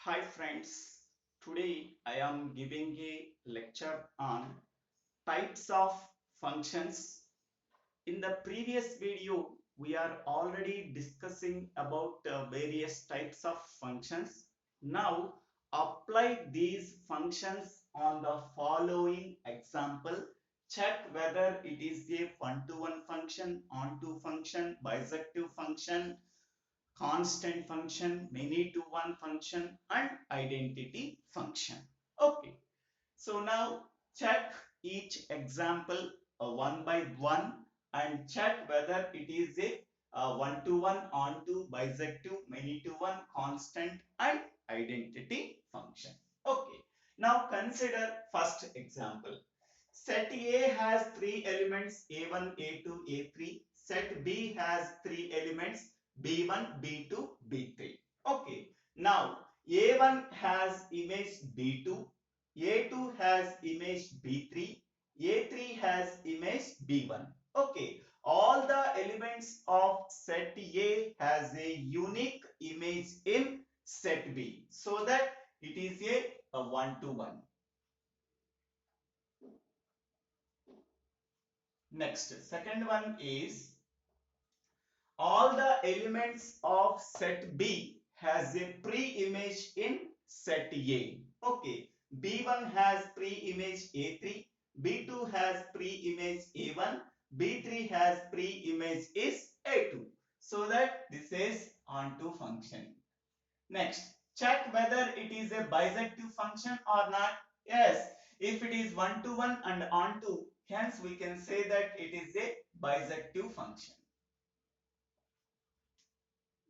Hi friends, today I am giving a lecture on types of functions. In the previous video, we are already discussing about various types of functions. Now apply these functions on the following example. Check whether it is a one-to-one function, on-to function, bisective function, constant function, many to one function, and identity function. Okay, so now check each example one by one and check whether it is a one to one, on to, bisective, many to one, constant, and identity function. Okay, now consider first example. Set A has three elements A1, A2, A3. Set B has three elements B1, B2, B3. Okay. Now A1 has image B2, A2 has image B3, A3 has image B1. Okay. All the elements of set A has a unique image in set B, so that it is a one to one. Next, second one is all the elements of set B has a pre-image in set A. Okay, B1 has pre-image A3, B2 has pre-image A1, B3 has pre-image is A2. So that this is onto function. Next, check whether it is a bisective function or not. Yes, if it is one to one and onto, hence we can say that it is a bisective function.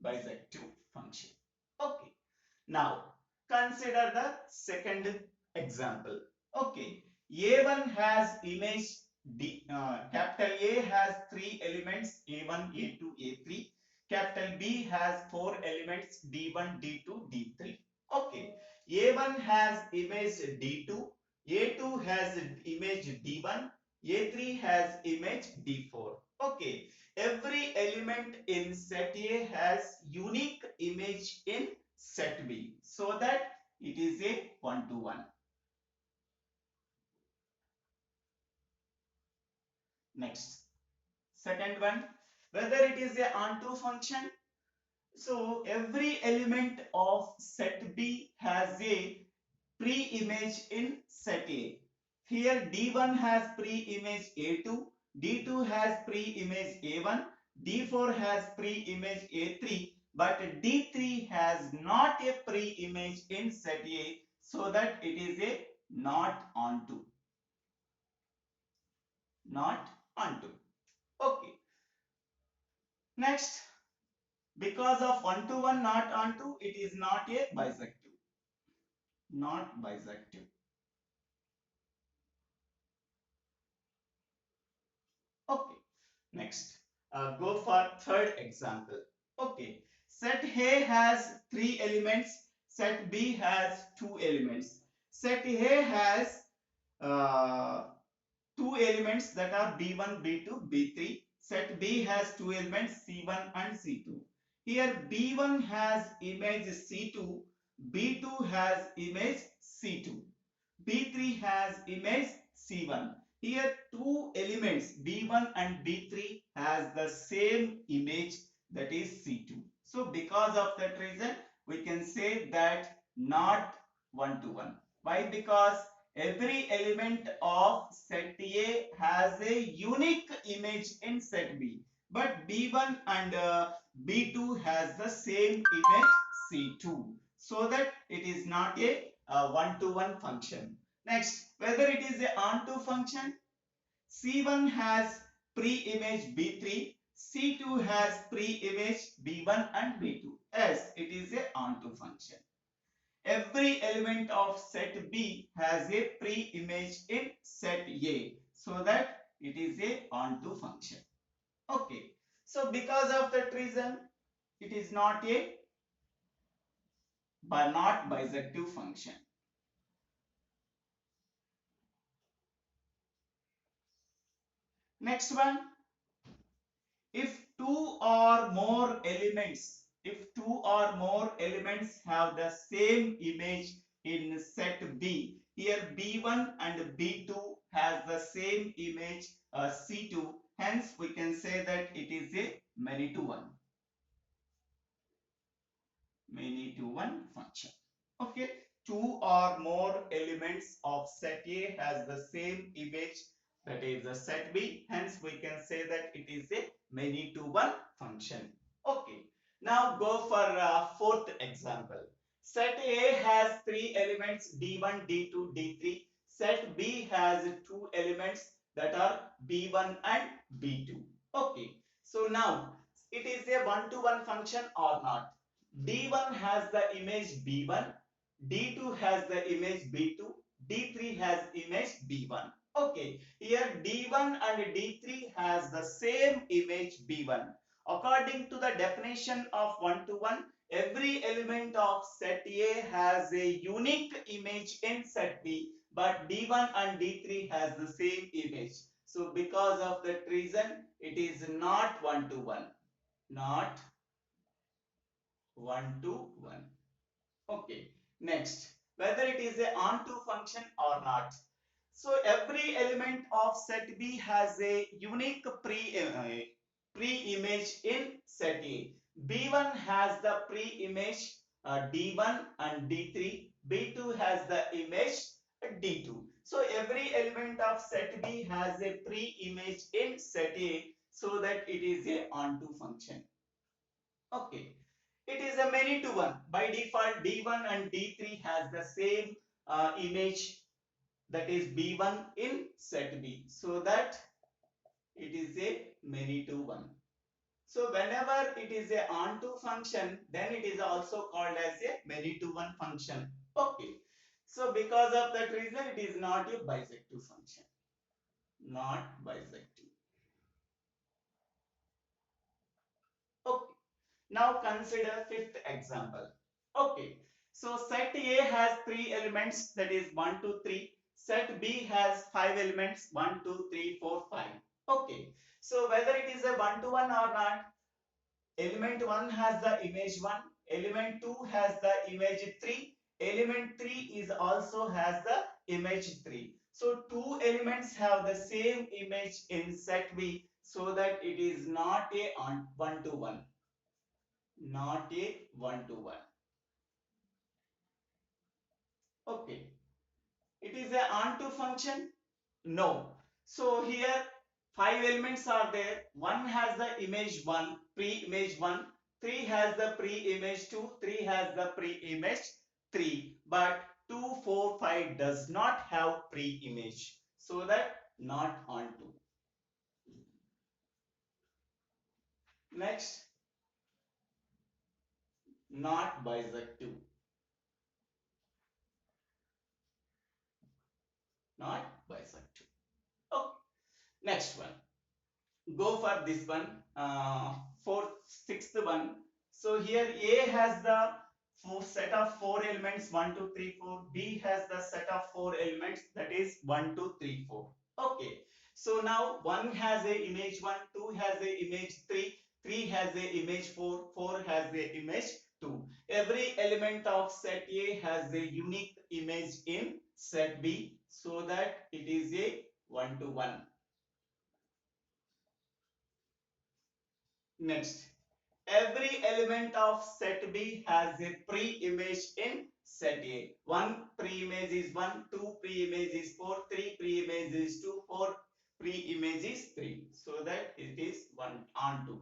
Bisective function. Okay. Now consider the second example. Okay. A1 has image capital A has three elements A1, A2, A3. Capital B has four elements D1, D2, D3. Okay. A1 has image D2. A2 has image D1. A3 has image D4. Okay. Every element in set A has unique image in set B, so that it is a one to one. Next, second one, whether it is a onto function. So every element of set B has a pre-image in set A. Here D1 has pre-image A2, D2 has pre-image A1, D4 has pre-image A3, but D3 has not a pre-image in set A, so that it is a not onto. Not onto. Okay. Next, because of one to one not onto, it is not a bisective. Not bisective. Okay. Next, go for third example. Okay, set A has three elements, set B has two elements. Set A has uh, two elements that are B1, B2, B3. Set B has two elements C1 and C2. Here B1 has image C2, B2 has image C2. B3 has image C1. Here two elements B1 and B3 has the same image, that is C2. So because of that reason we can say that not one to one. Why? Because every element of set A has a unique image in set B, but B1 and B2 has the same image C2, so that it is not a one to one function. Next, whether it is a onto function, C1 has pre-image B3, C2 has pre-image B1 and B2. Yes, it is a onto function. Every element of set B has a pre-image in set A, so that it is a onto function. Okay, so because of that reason, it is not a not bisective function. Next one, if two or more elements if two or more elements have the same image in set B, here B1 and B2 has the same image C2, hence we can say that it is a many to one. Many to one function. Okay, two or more elements of set A has the same image, that is the set B, hence we can say that it is a many to one function. Okay, now go for fourth example. Set A has three elements D1, D2, D3. Set B has two elements that are B1 and B2. Okay, so now it is a one to one function or not? D1 has the image B1, D2 has the image B2, D3 has image B1. Okay, here D1 and D3 has the same image B1. According to the definition of one to one, every element of set A has a unique image in set B, but D1 and D3 has the same image. So because of that reason, it is not one to one. Not one to one. Okay, next, whether it is a onto function or not. So every element of set B has a unique pre-image in set A. B1 has the pre-image D1 and D3. B2 has the image D2. So every element of set B has a pre-image in set A, so that it is a onto function. Okay, it is a many to one. By default, D1 and D3 has the same image, that is B1 in set B. So that it is a many to one. So whenever it is a onto function, then it is also called as a many to one function. Okay. So because of that reason, it is not a bisective function. Not bisective. Okay. Now consider fifth example. Okay. So set A has three elements, that is 1, 2, 3. Set B has five elements, 1, 2, 3, 4, 5. Okay. So whether it is a one to one or not, element 1 has the image 1, element 2 has the image 3, element 3 is also has the image 3. So two elements have the same image in set B, so that it is not a one to one. Not a one to one. Okay. It is a onto function? No. So here five elements are there. One has the image 1, pre-image 1. 3 has the pre-image 2. 3 has the pre-image 3. But 2, 4, 5 does not have pre-image. So that not onto. Next, not bisective. Not bisective. Okay. Next one. Go for this one, fourth, sixth one. So here A has the set of four elements 1, 2, 3, 4. B has the set of four elements, that is 1, 2, 3, 4. Okay. So now 1 has a image 1, 2 has a image 3, 3 has a image 4, 4 has a image 2. Every element of set A has a unique image in set B, so that it is a one to one. Next, every element of set B has a pre-image in set A. One pre-image is 1, 2 pre-image is 4, 3 pre-image is 2, 4 pre-image is 3. So that it is 1 onto.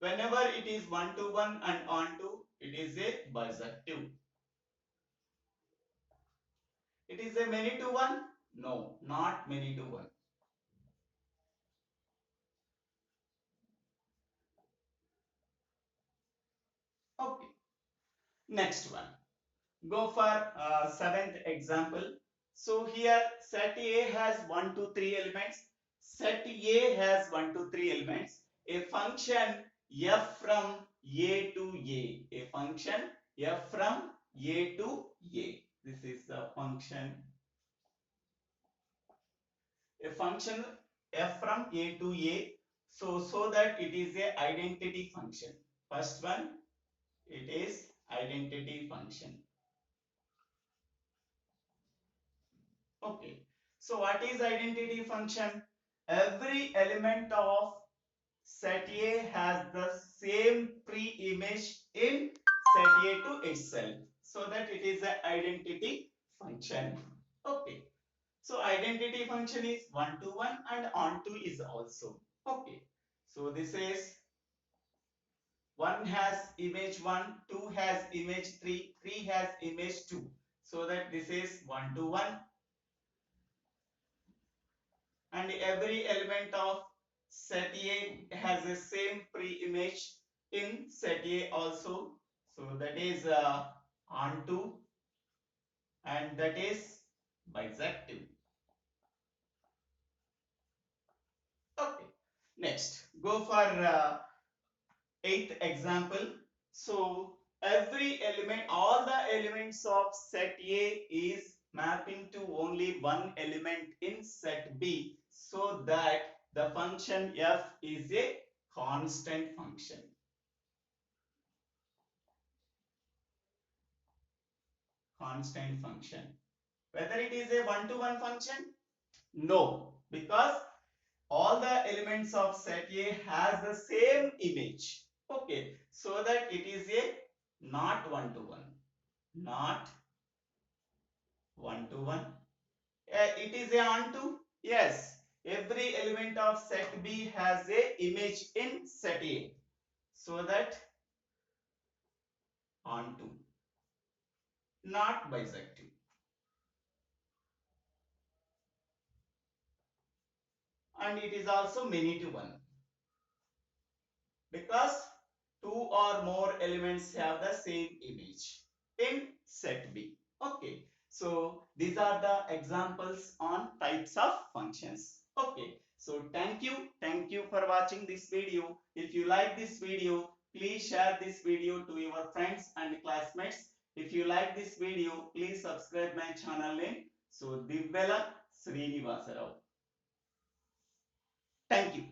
Whenever it is 1 to 1 and onto, it is a bisective. It is a many to 1? No, not many to 1. Okay. Next one. Go for seventh example. So here set A has 1 to 3 elements. Set A has 1 to 3 elements. A function f from A to A. A function f from A to A. This is the function. A function f from A to A. So that it is a identity function. First one, It is identity function. Okay. So what is identity function? Every element of set A has the same pre-image in set A to itself. So that it is an identity function. Okay. So identity function is one to one and onto is also. Okay. So this is 1 has image 1, 2 has image 3, 3 has image 2. So that this is 1 to 1, and every element of set A has the same pre-image in set A also. So that is onto, and that is bisective. Okay. Next, go for eighth example. So every element, all the elements of set A is mapping to only one element in set B, so that the function f is a constant function. Constant function. Whether it is a one-to-one function? No, because all the elements of set A has the same image. Okay, so that it is a not one-to-one. Not one to one. It is a onto. Yes, every element of set B has a image in set A, so that onto, not bisective. And it is also many to one, because two or more elements have the same image in set B. Okay, so these are the examples on types of functions. Okay, so thank you for watching this video. If you like this video, please share this video to your friends and classmates. If you like this video, please subscribe my channel name. So Divvela Srinivasa Rao. Thank you.